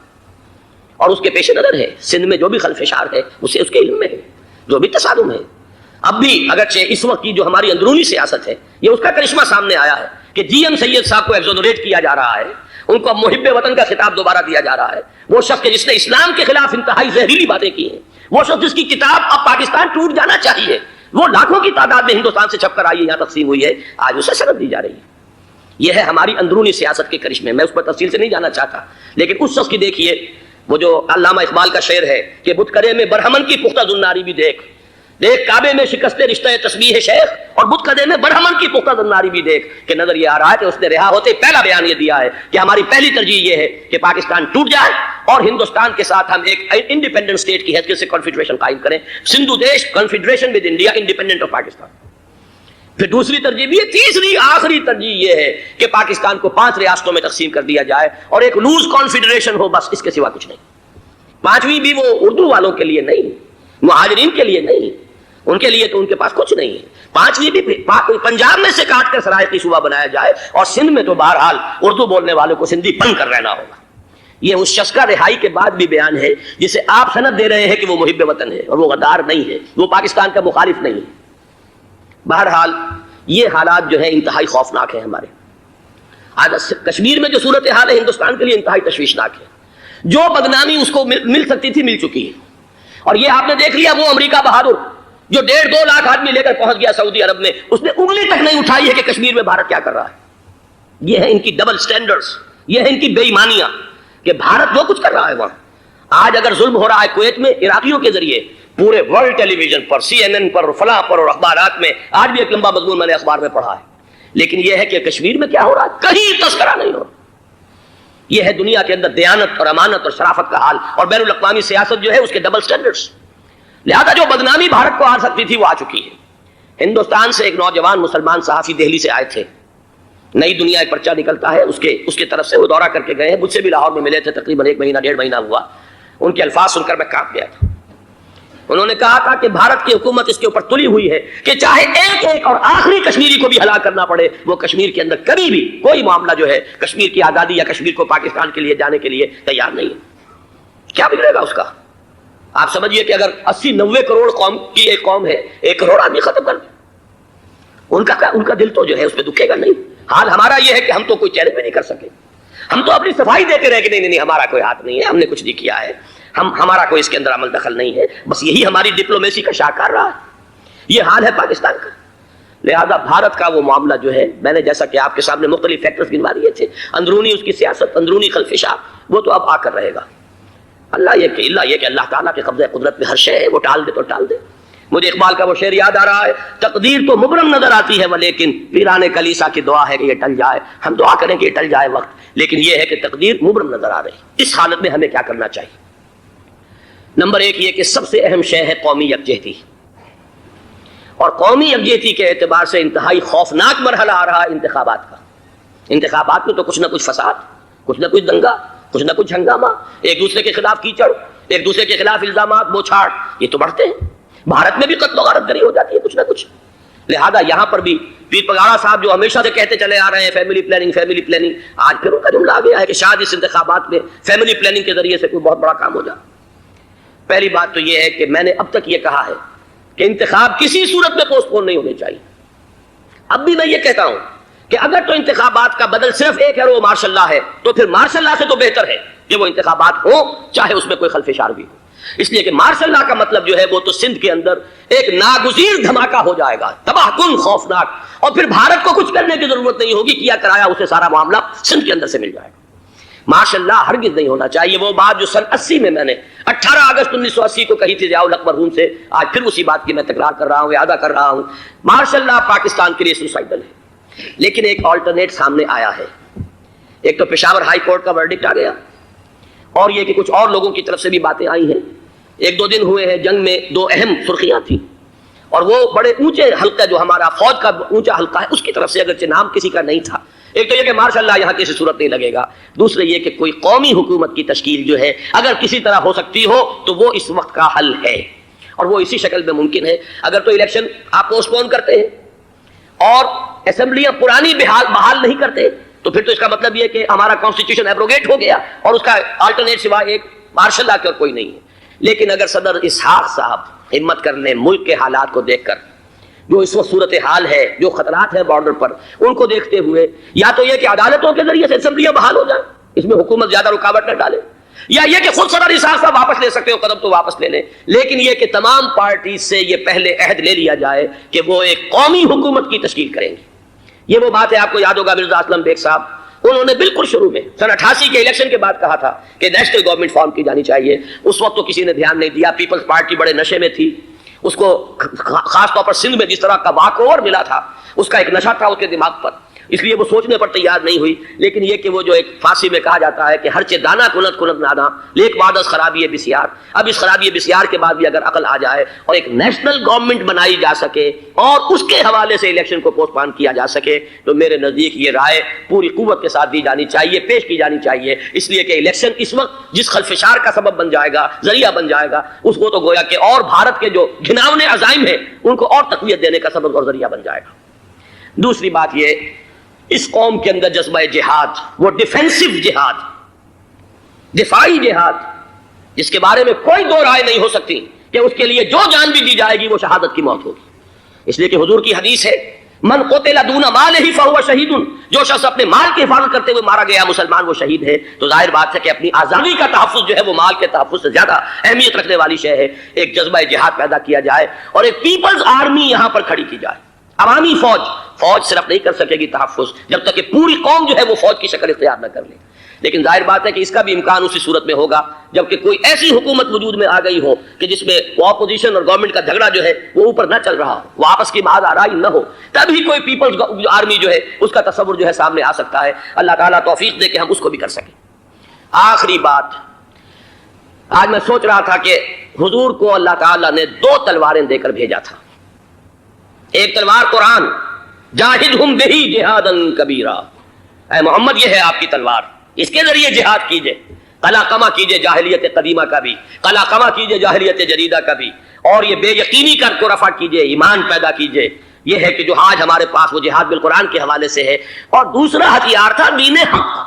اور اس کے پیش نظر ہے سندھ میں جو بھی خلفشار ہے اسے اس کے علم میں ہے، جو بھی تصادم ہے۔ اب بھی اگرچہ اس وقت کی جو ہماری اندرونی سیاست ہے یہ اس کا کرشمہ سامنے آیا ہے کہ جی ایم سید صاحب کو ایگزونریٹ کیا جا رہا ہے، ان کو محب وطن کا خطاب دوبارہ دیا جا رہا ہے، وہ شخص جس نے اسلام کے خلاف انتہائی زہریلی باتیں کی ہیں، وہ شخص جس کی کتاب اب پاکستان ٹوٹ جانا چاہیے، وہ لاکھوں کی تعداد میں ہندوستان سے چھپ کر آئی ہے، یہاں تقسیم ہوئی ہے، آج اسے سند دی جا رہی ہے۔ یہ ہے ہماری اندرونی سیاست کے کرشمے، میں اس پر تفصیل سے نہیں جانا چاہتا، لیکن اس شخص کی دیکھیے وہ جو علامہ اقبال کا شعر ہے کہ بتکدے میں برہمن کی پختہ زناری بھی دیکھ، دیکھ کعبے میں شکست رشتہ تسبیح شیخ، اور بتکدے میں برہمن کی پختہ زناری بھی دیکھ، کہ نظر یہ آ رہا ہے کہ اس نے رہا ہوتے پہلا بیان یہ دیا ہے کہ ہماری پہلی ترجیح یہ ہے کہ پاکستان ٹوٹ جائے اور ہندوستان کے ساتھ ہم ایک انڈیپینڈنٹ اسٹیٹ کی حیثیت سے کنفیڈریشن قائم کریں، سندھو دیش confederation with India independent of Pakistan. پھر دوسری ترجیح بھی ہے، تیسری آخری ترجیح یہ ہے کہ پاکستان کو 5 ریاستوں میں تقسیم کر دیا جائے اور ایک لوز کانفیڈریشن ہو، بس اس کے سوا کچھ نہیں۔ 5ویں بھی وہ اردو والوں کے لیے نہیں، مہاجرین کے لیے نہیں، ان کے لیے تو ان کے پاس کچھ نہیں ہے۔ 5ویں بھی پنجاب میں سے کاٹ کر سرائیکی صوبہ بنایا جائے، اور سندھ میں تو بہرحال اردو بولنے والوں کو سندھی بن کر رہنا ہوگا۔ یہ اس شخص کا رہائی کے بعد بھی بیان ہے جسے آپ سند دے رہے ہیں کہ وہ محب وطن ہے، اور وہ غدار نہیں ہے، وہ پاکستان کا مخالف نہیں ہے۔ بہرحال یہ حالات جو ہیں انتہائی خوفناک ہیں ہمارے۔ آج کشمیر میں جو صورتحال ہے ہندوستان کے لیے انتہائی تشویشناک ہے، جو بدنامی اس کو مل سکتی تھی مل چکی ہے، اور یہ آپ نے دیکھ لیا وہ امریکہ بہادر جو 1.5-2 لاکھ آدمی لے کر پہنچ گیا سعودی عرب میں، اس نے انگلی تک نہیں اٹھائی ہے کہ کشمیر میں بھارت کیا کر رہا ہے۔ یہ ہے ان کی ڈبل سٹینڈرڈز، یہ ہے ان کی بے ایمانیاں کہ بھارت جو کچھ کر رہا ہے وہاں۔ آج اگر ظلم ہو رہا ہے کویت میں عراقیوں کے ذریعے، پورے ورلڈ ٹیلی ویژن پر، CNN پر، فلاں پر، اور اخبارات میں، آج بھی ایک لمبا مضمون میں نے اخبار میں پڑھا ہے، لیکن یہ ہے کہ کشمیر میں کیا ہو رہا ہے کہیں تذکرہ نہیں ہو رہا۔ یہ ہے دنیا کے اندر دیانت اور امانت اور شرافت کا حال، اور بین الاقوامی سیاست جو ہے اس کے ڈبل سٹینڈرڈز۔ لہذا جو بدنامی بھارت کو آ سکتی تھی وہ آ چکی ہے۔ ہندوستان سے ایک نوجوان مسلمان صحافی دہلی سے آئے تھے، نئی دنیا ایک پرچہ نکلتا ہے، اس کے طرف سے وہ دورہ کر کے گئے ہیں، مجھ سے بھی لاہور میں ملے تھے، تقریباً 1 مہینہ 1.5 مہینہ ہوا۔ ان کے الفاظ سن کر میں کانپ گیا تھا۔ انہوں نے کہا تھا کہ بھارت کی حکومت اس کے اوپر تلی ہوئی ہے کہ چاہے ایک اور آخری کشمیری کو بھی ہلاک کرنا پڑے، وہ کشمیر کے اندر کبھی بھی کوئی معاملہ جو ہے کشمیر کی آزادی یا کشمیر کو پاکستان کے لیے جانے کے لیے تیار نہیں ہے۔ کیا بگڑے گا اس کا؟ آپ سمجھیے کہ اگر 80-90 کروڑ قوم کی ایک قوم ہے، 1 کروڑ آدمی ختم کر دیں، ان کا دل تو جو ہے اس پہ دکھے گا نہیں۔ حال ہمارا یہ ہے کہ ہم تو کوئی چیلنج بھی نہیں کر سکے۔ ہم تو اپنی صفائی دیتے رہے کہ نہیں نہیں ہمارا کوئی ہاتھ نہیں ہے، ہم نے کچھ نہیں کیا ہے، ہمارا کوئی اس کے اندر عمل دخل نہیں ہے، بس یہی ہماری ڈپلومیسی کا شاہکار رہا ہے۔ یہ حال ہے پاکستان کا۔ لہذا بھارت کا وہ معاملہ جو ہے، میں نے جیسا کہ آپ کے سامنے مختلف فیکٹرز گنوا دیے تھے، اندرونی اس کی سیاست، اندرونی خلفشاں، وہ تو اب آ کر رہے گا۔ اللہ یہ کہ اللہ تعالیٰ کے قبضہ قدرت میں ہر شے ہے، وہ ٹال دے تو ٹال دے۔ مجھے اقبال کا وہ شعر یاد آ رہا ہے، تقدیر تو مبرم نظر آتی ہے ولیکن پیران کلیسا کی دعا ہے کہ یہ ٹل جائے۔ ہم دعا کریں کہ یہ ٹل جائے وقت، لیکن یہ ہے کہ تقدیر مبرم نظر آ رہی۔ اس حالت میں ہمیں کیا کرنا چاہیے؟ نمبر ایک یہ کہ سب سے اہم شے ہے قومی یکجہتی، اور قومی یکجہتی کے اعتبار سے انتہائی خوفناک مرحلہ آ رہا ہے انتخابات کا۔ انتخابات میں تو کچھ نہ کچھ فساد، کچھ نہ کچھ دنگا، کچھ نہ کچھ ہنگامہ، ایک دوسرے کے خلاف کیچڑ، ایک دوسرے کے خلاف الزامات بوچھاڑ، یہ تو بڑھتے ہیں۔ بھارت میں بھی قتل و غارت گری ہو جاتی ہے کچھ نہ کچھ۔ لہذا یہاں پر بھی پیر پگاڑا صاحب جو ہمیشہ سے کہتے چلے آ رہے ہیں فیملی پلاننگ، آج پھر ان کا جملہ آ گیا ہے کہ شاید اس انتخابات میں فیملی پلاننگ کے ذریعے سے کوئی بہت بڑا کام ہو جائے۔ پہلی بات تو یہ ہے کہ میں نے اب تک یہ کہا ہے کہ انتخاب کسی صورت میں پوسٹ پون نہیں ہونے چاہیے۔ اب بھی میں یہ کہتا ہوں کہ اگر تو انتخابات کا بدل صرف ایک ہے اور وہ مارشل لا ہے، تو پھر مارشل لا سے تو بہتر ہے کہ وہ انتخابات ہوں چاہے اس میں کوئی خلفشار بھی ہو، اس لیے کہ مارشل لا کا مطلب جو ہے وہ تو سندھ کے اندر ایک ناگزیر دھماکہ ہو جائے گا، تباہ کن، خوفناک، اور پھر بھارت کو کچھ کرنے کی ضرورت نہیں ہوگی، کیا کرایا اسے سارا معاملہ سندھ کے اندر سے مل جائے گا۔ مارشل لا ہرگز نہیں ہونا چاہیے۔ وہ بات جو سن 80 میں نے 18 اگست 1980 کو کہی تھی ضیاء الحق مرحوم سے، آج پھر اسی بات کی میں تکرار کر رہا ہوں، اعادہ کر رہا ہوں۔ مارشل لا پاکستان کے لیے سوسائڈل ہے، لیکن ایک آلٹرنیٹ سامنے آیا ہے۔ ایک تو پشاور ہائی کورٹ کا ورڈکٹ آ گیا، اور یہ کہ کچھ اور لوگوں کی طرف سے بھی باتیں آئی ہیں۔ ایک دو دن ہوئے ہیں جنگ میں، دو اہم سرخیاں تھیں، اور وہ بڑے اونچے حلقہ جو ہمارا فوج کا اونچا حلقہ ہے اس کی طرف سے، اگرچہ نام کسی کا نہیں تھا۔ ایک تو یہ کہ ماشاء اللہ یہاں کسی صورت نہیں لگے گا، دوسرے یہ کہ کوئی قومی حکومت کی تشکیل جو ہے اگر کسی طرح ہو سکتی ہو تو وہ اس وقت کا حل ہے، اور وہ اسی شکل میں ممکن ہے۔ اگر تو الیکشن آپ پوسٹ پون کرتے ہیں اور اسمبلیاں پرانی بحال نہیں کرتے، تو پھر تو اس کا مطلب یہ کہ ہمارا کانسٹیٹیوشن ایبروگیٹ ہو گیا، اور اس کا آلٹرنیٹ سوائے ایک مارشل لا کے اور کوئی نہیں ہے۔ لیکن اگر صدر اسحاق صاحب ہمت کر لیں، ملک کے حالات کو دیکھ کر، جو اس وقت صورتحال ہے، جو خطرات ہیں بارڈر پر، ان کو دیکھتے ہوئے یا تو یہ کہ عدالتوں کے ذریعے سے اسمبلیاں بحال ہو جائیں، اس میں حکومت زیادہ رکاوٹ نہ ڈالے، یا یہ کہ خود صدر اسحاق صاحب واپس لے سکتے ہو قدم تو واپس لے لیں، لیکن یہ کہ تمام پارٹی سے یہ پہلے عہد لے لیا جائے کہ وہ ایک قومی حکومت کی تشکیل کریں گے۔ یہ وہ بات ہے، آپ کو یاد ہوگا مرزا اسلم بیگ صاحب، انہوں نے بالکل شروع میں سن 88 کے الیکشن کے بعد کہا تھا کہ نیشنل گورنمنٹ فارم کی جانی چاہیے۔ اس وقت تو کسی نے دھیان نہیں دیا، پیپلز پارٹی بڑے نشے میں تھی، اس کو خاص طور پر سندھ میں جس طرح کا واک اوور ملا تھا، اس کا ایک نشہ تھا اس کے دماغ پر، اس لیے وہ سوچنے پر تیار نہیں ہوئی۔ لیکن یہ کہ وہ جو ایک فارسی میں کہا جاتا ہے کہ ہر چے دانا کنت کنت نادا لیک بعد از خرابی بسیار، اب اس خرابی بسیار کے بعد بھی اگر عقل آ جائے اور ایک نیشنل گورنمنٹ بنائی جا سکے اور اس کے حوالے سے الیکشن کو پوسٹ پون کیا جا سکے، تو میرے نزدیک یہ رائے پوری قوت کے ساتھ دی جانی چاہیے، پیش کی جانی چاہیے، اس لیے کہ الیکشن اس وقت جس خلفشار کا سبب بن جائے گا، ذریعہ بن جائے گا، اس کو تو گویا کہ اور بھارت کے جو گھناونے عزائم ہیں ان کو اور تقویت دینے کا سبب اور ذریعہ بن جائے گا۔ دوسری بات یہ، اس قوم کے اندر جذبہ جہاد، وہ ڈیفینسو جہاد، دفاعی جہاد، جس کے بارے میں کوئی دو رائے نہیں ہو سکتی کہ اس کے لیے جو جان بھی دی جائے گی وہ شہادت کی موت ہوگی، اس لیے کہ حضور کی حدیث ہے من قتل دون مالہ فہو شہید، جو شخص اپنے مال کی حفاظت کرتے ہوئے مارا گیا مسلمان وہ شہید ہے۔ تو ظاہر بات ہے کہ اپنی آزادی کا تحفظ جو ہے وہ مال کے تحفظ سے زیادہ اہمیت رکھنے والی شے ہے۔ ایک جذبہ جہاد پیدا کیا جائے اور ایک پیپلز آرمی یہاں پر کھڑی کی جائے، عوامی فوج صرف نہیں کر سکے گی تحفظ جب تک کہ پوری قوم جو ہے وہ فوج کی شکل اختیار نہ کر لے، لیکن ظاہر بات ہے کہ اس کا بھی امکان اسی صورت میں ہوگا جبکہ کوئی ایسی حکومت وجود میں آ گئی ہو کہ جس میں اپوزیشن اور گورنمنٹ کا جھگڑا جو ہے وہ اوپر نہ چل رہا ہو، وہ آپس کی محض آرائی نہ ہو، تبھی کوئی پیپلز آرمی جو ہے اس کا تصور جو ہے سامنے آ سکتا ہے۔ اللہ تعالیٰ توفیق دے کہ ہم اس کو بھی کر سکیں۔ آخری بات، آج میں سوچ رہا تھا کہ حضور کو اللہ تعالیٰ نے 2 تلواریں دے کر بھیجا تھا۔ ایک تلوار قرآن، جاہدہم بہی جہادا کبیرا، اے محمد یہ ہے آپ کی تلوار، اس کے ذریعے جہاد کیجئے، قلع کما کیجئے جاہلیت قدیمہ کا بھی، قلع کما کیجئے جاہلیت جدیدہ کا بھی، اور یہ بے یقینی کو رفع کیجئے، ایمان پیدا کیجئے۔ یہ ہے کہ جو آج ہمارے پاس وہ جہاد بالقرآن کے حوالے سے ہے۔ اور دوسرا ہتھیار تھا دین حق،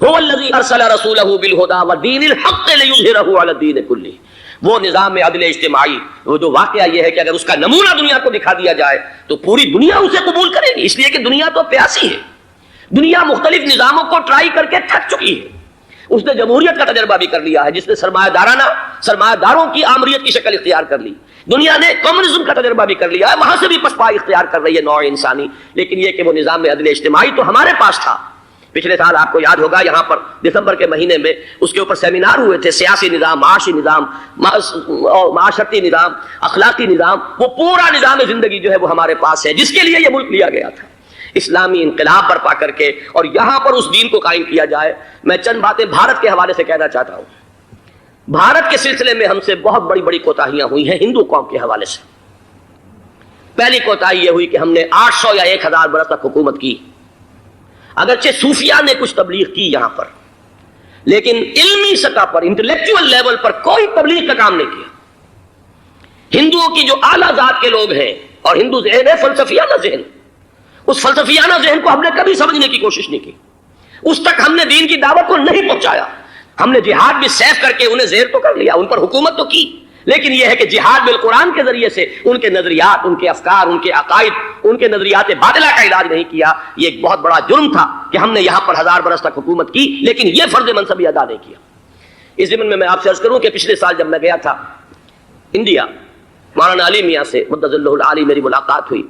هو الذی ارسل رسولہ بالہدی ودین الحق لیظہرہ علی الدین کلہ، وہ نظام عدل اجتماعی، وہ جو واقعہ یہ ہے کہ اگر اس کا نمونہ دنیا کو دکھا دیا جائے تو پوری دنیا اسے قبول کرے گی، اس لیے کہ دنیا تو پیاسی ہے، دنیا مختلف نظاموں کو ٹرائی کر کے تھک چکی ہے. اس نے جمہوریت کا تجربہ بھی کر لیا ہے جس نے سرمایہ داروں کی آمریت کی شکل اختیار کر لی. دنیا نے کمیونزم کا تجربہ بھی کر لیا ہے, وہاں سے بھی پسپائی اختیار کر رہی ہے نوع انسانی. لیکن یہ کہ وہ نظام عدل اجتماعی تو ہمارے پاس تھا. پچھلے سال آپ کو یاد ہوگا یہاں پر دسمبر کے مہینے میں اس کے اوپر سیمینار ہوئے تھے. سیاسی نظام, معاشی نظام, معاشرتی نظام, اخلاقی نظام, وہ پورا نظام زندگی جو ہے وہ ہمارے پاس ہے جس کے لیے یہ ملک لیا گیا تھا. اسلامی انقلاب برپا کر کے اور یہاں پر اس دین کو قائم کیا جائے. میں چند باتیں بھارت کے حوالے سے کہنا چاہتا ہوں. بھارت کے سلسلے میں ہم سے بہت بڑی بڑی کوتاہیاں ہوئی ہیں ہندو قوم کے حوالے سے. پہلی کوتاہی یہ ہوئی کہ ہم نے 800 یا 1000 برس تک حکومت کی. اگرچہ صوفیاء نے کچھ تبلیغ کی یہاں پر, لیکن علمی سطح پر, انٹلیکچوئل لیول پر کوئی تبلیغ کا کام نہیں کیا. ہندوؤں کی جو اعلیٰ ذات کے لوگ ہیں, اور ہندو ذہن ہے فلسفیانہ ذہن, اس فلسفیانہ ذہن کو ہم نے کبھی سمجھنے کی کوشش نہیں کی. اس تک ہم نے دین کی دعوت کو نہیں پہنچایا. ہم نے جہاد بھی سیف کر کے انہیں زیر تو کر لیا, ان پر حکومت تو کی, لیکن یہ ہے کہ جہاد بالقرآن کے ذریعے سے ان کے نظریات, ان کے افکار, ان کے عقائد, ان کے نظریات باطلہ کا علاج نہیں کیا. یہ ایک بہت بڑا جرم تھا کہ ہم نے یہاں پر 1000 برس تک حکومت کی, لیکن یہ فرض منصبی ادا نہیں کیا. اس ضمن میں آپ سے عرض کروں کہ پچھلے سال جب میں گیا تھا انڈیا, مولانا علی میاں سے مدظ اللہ العالی میری ملاقات ہوئی.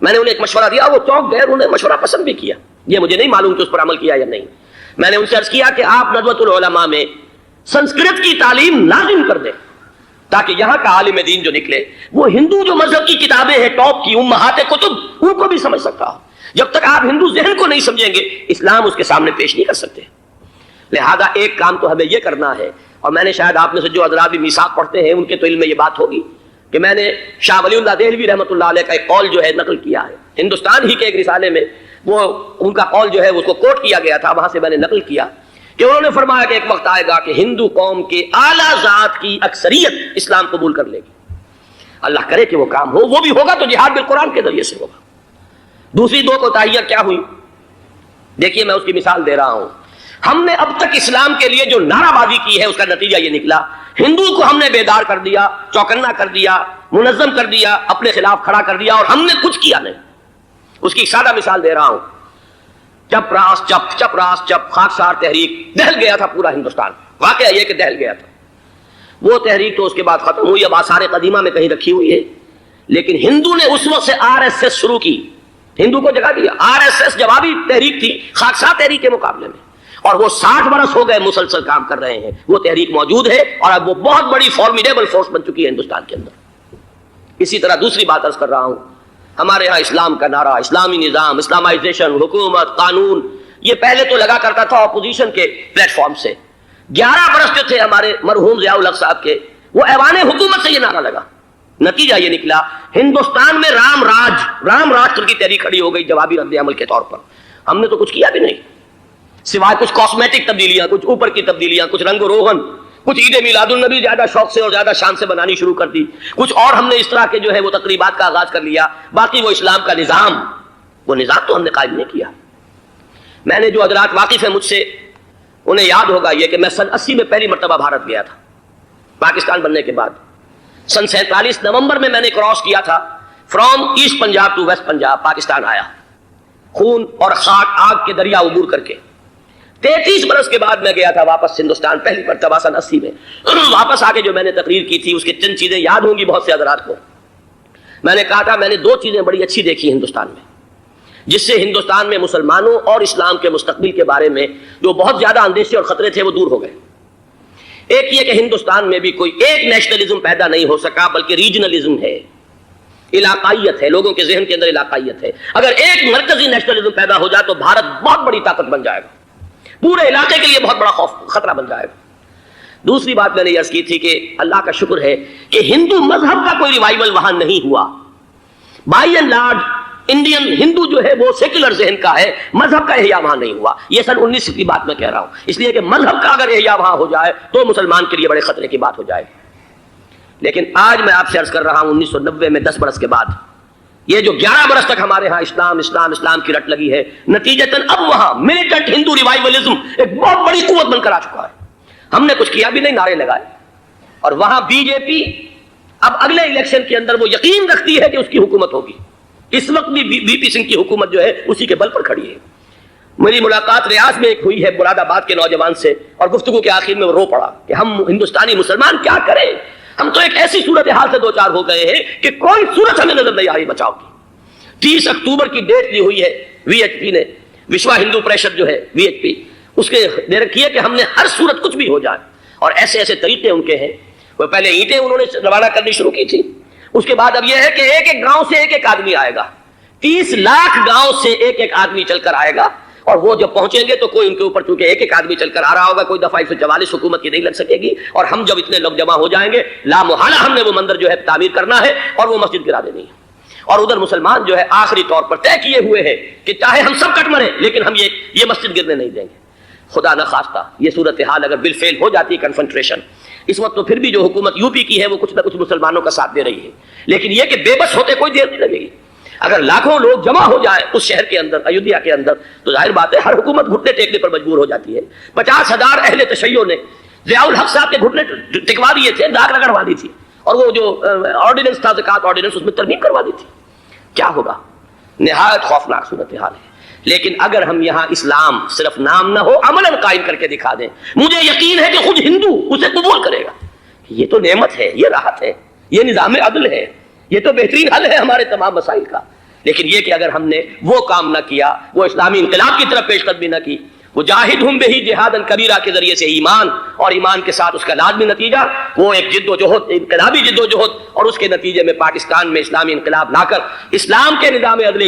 میں نے انہیں ایک مشورہ دیا, وہ چونک گئے, انہوں نے مشورہ پسند بھی کیا. یہ مجھے نہیں معلوم کہ اس پر عمل کیا یا نہیں. میں نے ان سے عرض کیا کہ آپ ندوۃ العلماء میں سنسکرت کی تعلیم لازم کر دیں تاکہ یہاں کا عالم دین جو نکلے وہ ہندو جو مذہب کی کتابیں ہیں ٹاپ کی امہات کتب, ان کو بھی سمجھ سکتا ہو. جب تک آپ ہندو ذہن کو نہیں سمجھیں گے اسلام اس کے سامنے پیش نہیں کر سکتے. لہذا ایک کام تو ہمیں یہ کرنا ہے, اور میں نے شاید آپ میں سے جو حضرات بھی میثاق پڑھتے ہیں ان کے تو علم میں یہ بات ہوگی کہ میں نے شاہ ولی اللہ دہلوی رحمۃ اللہ علیہ کا ایک قول جو ہے نقل کیا ہے. ہندوستان ہی کے ایک رسالے میں وہ ان کا قول جو ہے اس کو کوٹ کیا گیا تھا, وہاں سے میں نے نقل کیا کہ انہوں نے فرمایا کہ ایک وقت آئے گا کہ ہندو قوم کے اعلیٰ ذات کی اکثریت اسلام قبول کر لے گی. اللہ کرے کہ وہ کام ہو, وہ بھی ہوگا تو جہاد بالقرآن کے ذریعے سے ہوگا. دوسری دو کوتاہیاں کیا ہوئی, دیکھیے میں اس کی مثال دے رہا ہوں. ہم نے اب تک اسلام کے لیے جو نعرہ بازی کی ہے اس کا نتیجہ یہ نکلا, ہندو کو ہم نے بیدار کر دیا, چوکنا کر دیا, منظم کر دیا, اپنے خلاف کھڑا کر دیا, اور ہم نے کچھ کیا نہیں. اس کی سادہ مثال دے رہا ہوں. چپ راس چپ, چپ راس چپ, خاکسار تحریک, دہل گیا تھا پورا ہندوستان. واقعہ یہ کہ دہل گیا تھا. وہ تحریک تو اس کے بعد ختم ہوئی, اب آثار قدیمہ میں کہیں رکھی ہوئی ہے. لیکن ہندو نے اس وقت سے RSS شروع کی, ہندو کو جگہ دیا. RSS جوابی تحریک تھی خاکسار تحریک کے مقابلے میں, اور وہ 60 برس ہو گئے مسلسل کام کر رہے ہیں. وہ تحریک موجود ہے اور اب وہ بہت بڑی فارمیڈیبل فورس بن چکی ہے ہندوستان کے اندر. اسی طرح دوسری بات عرض کر رہا ہوں, ہمارے ہاں اسلام کا نعرہ, اسلامی نظام, اسلامائزیشن, حکومت, قانون, یہ پہلے تو لگا کرتا تھا اپوزیشن کے پلیٹ فارم سے. 11 برس جو تھے ہمارے مرحوم ضیاء الحق صاحب کے, وہ ایوان حکومت سے یہ نعرہ لگا. نتیجہ یہ نکلا ہندوستان میں رام راشٹر کی تحریک کھڑی ہو گئی جوابی رد عمل کے طور پر. ہم نے تو کچھ کیا بھی نہیں سوائے کچھ کاسمیٹک تبدیلیاں, کچھ اوپر کی تبدیلیاں, کچھ رنگ و روغن, کچھ عید میلاد النبی زیادہ شوق سے اور زیادہ شان سے بنانی شروع کر دی, کچھ اور ہم نے اس طرح کے جو ہے وہ تقریبات کا آغاز کر لیا. باقی وہ اسلام کا نظام, وہ نظام تو ہم نے قائم نہیں کیا. میں نے جو حضرات واقف ہیں مجھ سے انہیں یاد ہوگا یہ کہ میں سن 80 میں پہلی مرتبہ بھارت گیا تھا پاکستان بننے کے بعد. سن 47 نومبر میں نے کراس کیا تھا from east Punjab to west Punjab. Pakistan آیا خون اور خاک آگ کے دریا عبور کر کے. 33 برس کے بعد میں گیا تھا واپس ہندوستان پہلی مرتبہ سن 80 میں. واپس آ کے جو میں نے تقریر کی تھی اس کی چند چیزیں یاد ہوں گی بہت سے حضرات کو. میں نے کہا تھا میں نے 2 چیزیں بڑی اچھی دیکھی ہندوستان میں جس سے ہندوستان میں مسلمانوں اور اسلام کے مستقبل کے بارے میں جو بہت زیادہ اندیشے اور خطرے تھے وہ دور ہو گئے. ایک یہ کہ ہندوستان میں بھی کوئی ایک نیشنلزم پیدا نہیں ہو سکا بلکہ ریجنلزم ہے, علاقائیت ہے, لوگوں کے ذہن کے اندر علاقائیت ہے. اگر ایک مرکزی نیشنلزم پیدا ہو جائے تو بھارت بہت بڑی طاقت بن جائے گا, پورے علاقے کے لیے بہت بڑا خطرہ بن جائے گا. دوسری بات میں نے عرض کی تھی کہ اللہ کا شکر ہے کہ ہندو مذہب کا کوئی ریوائول وہاں نہیں ہوا. بائی اینڈ لارج انڈین ہندو جو ہے وہ سیکولر ذہن کا ہے, مذہب کا احیاء وہاں نہیں ہوا. یہ سن 19 کی بات میں کہہ رہا ہوں, اس لیے کہ مذہب کا اگر احیاء وہاں ہو جائے تو مسلمان کے لیے بڑے خطرے کی بات ہو جائے. لیکن آج میں آپ سے عرض کر رہا ہوں 1990 میں 10 برس کے بعد یہ جو 11 برس تک ہمارے ہاں اسلام کی رٹ لگی ہے, نتیجتاً اب وہاں ملیٹنٹ ہندو ریوائولزم ایک بہت بڑی قوت بن کر آ چکا ہے. ہم نے کچھ کیا بھی نہیں, نعرے لگائے, اور وہاں BJP اب اگلے الیکشن کے اندر وہ یقین رکھتی ہے کہ اس کی حکومت ہوگی. اس وقت بھی VP سنگھ کی حکومت جو ہے اسی کے بل پر کھڑی ہے. میری ملاقات ریاض میں ایک ہوئی ہے مراد آباد کے نوجوان سے، اور گفتگو کے آخر میں وہ رو پڑا کہ ہم ہندوستانی مسلمان کیا کریں، ہم تو ایک ایسی صورتحال سے دو چار ہو گئے ہیں کہ کوئی صورت ہمیں نظر نہیں آ رہی بچاؤ کی۔ 30 اکتوبر کی ڈیٹ دی ہوئی ہے وی ایچ پی نے، وشوا ہندو پریشد جو ہے وی ایچ پی، اس کے دے رکھی ہے کہ ہم نے ہر صورت کچھ بھی ہو جائے، اور ایسے ایسے طریقے ان کے ہیں۔ وہ پہلے اینٹیں انہوں نے روانہ کرنی شروع کی تھی، اس کے بعد اب یہ ہے کہ ایک ایک گاؤں سے ایک ایک آدمی آئے گا، 30 لاکھ گاؤں سے ایک ایک آدمی چل کر آئے گا، اور وہ جب پہنچیں گے تو کوئی ان کے اوپر چونکہ ایک ایک آدمی چل کر آ رہا ہوگا، کوئی دفعہ 144 حکومت کی نہیں لگ سکے گی، اور ہم جب اتنے لوگ جمع ہو جائیں گے لا محالہ ہم نے وہ مندر جو ہے تعمیر کرنا ہے اور وہ مسجد گرا دینی ہے۔ اور ادھر مسلمان جو ہے آخری طور پر طے کیے ہوئے ہیں کہ چاہے ہم سب کٹ مریں لیکن ہم یہ مسجد گرنے نہیں دیں گے۔ خدا نہ خواستہ یہ صورتحال اگر بالفعل ہو جاتی ہے کنفنٹریشن، اس وقت تو پھر بھی جو حکومت یو پی کی ہے وہ کچھ نہ کچھ مسلمانوں کا ساتھ دے رہی ہے، لیکن یہ کہ بے بس ہوتے کوئی دیر نہیں لگے گی۔ اگر لاکھوں لوگ جمع ہو جائے اس شہر کے اندر، ایودھیا کے اندر، تو ظاہر بات ہے ہر حکومت گھٹنے ٹیکنے پر مجبور ہو جاتی ہے۔ 50,000 اہل تشیع نے ضیاء الحق صاحب کے گھٹنے ٹکوا دیے تھے، داغ رگڑوا دی تھی، اور وہ جو آرڈیننس تھا زکوٰۃ آرڈیننس اس میں ترمیم کروا دی تھی۔ کیا ہوگا؟ نہایت خوفناک صورتحال ہے۔ لیکن اگر ہم یہاں اسلام صرف نام نہ ہو عملاً قائم کر کے دکھا دیں، مجھے یقین ہے کہ خود ہندو اسے قبول کرے گا۔ یہ تو نعمت ہے، یہ راحت ہے، یہ نظام عدل ہے، یہ تو بہترین حل ہے ہمارے تمام مسائل کا۔ لیکن یہ کہ اگر ہم نے وہ کام نہ کیا، وہ اسلامی انقلاب کی طرف پیش قدمی نہ کی، وہ جاہدہم بہ جہاداً کبیرہ کے ذریعے سے ایمان، اور ایمان کے ساتھ اس کا لازمی نتیجہ وہ ایک جد و جہد، انقلابی جد و جہد، اور اس کے نتیجے میں پاکستان میں اسلامی انقلاب لا کر اسلام کے نظام عدل